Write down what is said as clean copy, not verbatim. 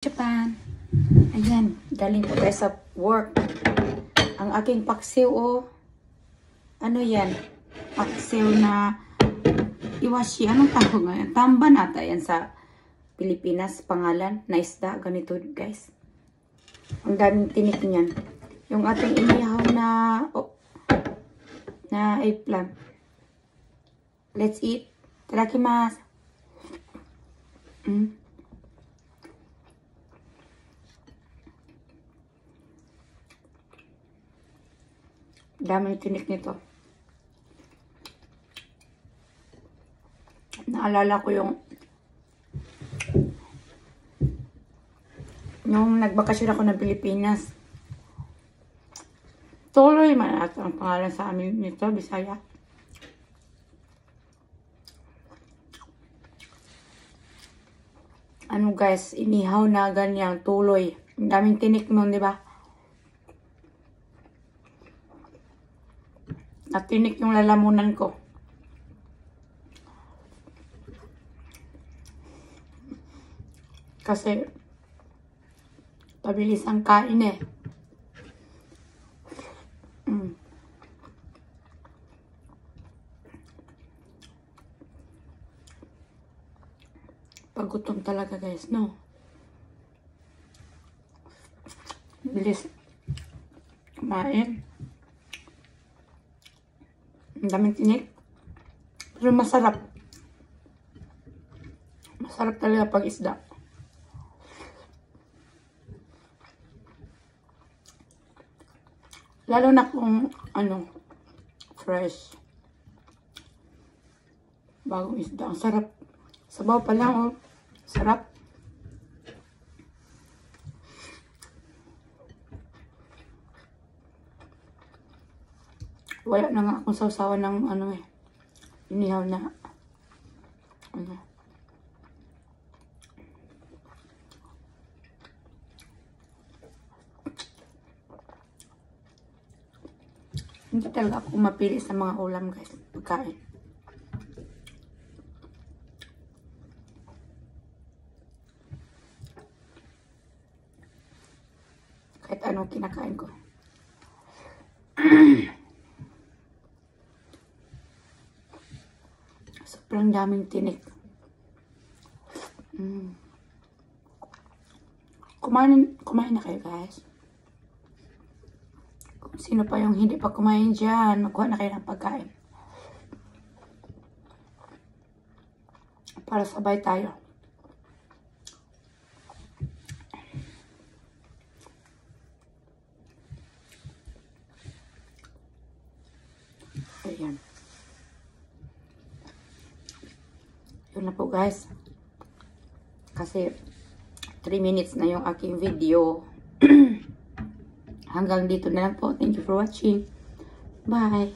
Japan. Ayan, galing po tayo sa work. Ang aking paksiw, oh. Ano yan? Paksiw na iwashi. Anong tawag ngayon? Tamban ata yan sa Pilipinas. Pangalan na isda. Ganito, guys. Ang daming tinik niyan. Yung ating inihaw na na eggplant. Let's eat. Itadakimasu. Daming tinik nito. Naalala ko yung nagbakasyon ako ng Pilipinas. Tuloy man ata ang pangalan sa amin nito, Bisaya. Ano guys, inihaw na ganyang tuloy. Ang daming tinik nun, di ba? Natinik yung lalamunan ko. Kasi pabilis ang kain eh. Pagutom talaga guys, no? Bilis kumain. Ang daming tinik. Pero masarap. Masarap talaga pag isda. Lalo na kung fresh. Bagong isda. Ang sarap. Sabaw pa lang, oh. Sarap. Wala na nga akong sausawan ng inihaw na Hindi talaga ako mapili sa mga ulam guys, pagkain. Kahit anong kinakain ko. Sobrang daming tinik. Kumain na kayo guys. Kung sino pa yung hindi pa kumain dyan, magkuha na kayo ng pagkain. Para sabay tayo. Ayan. Yun na po guys. Kasi 3 minutes na yung aking video. Hanggang dito na lang po. Thank you for watching. Bye.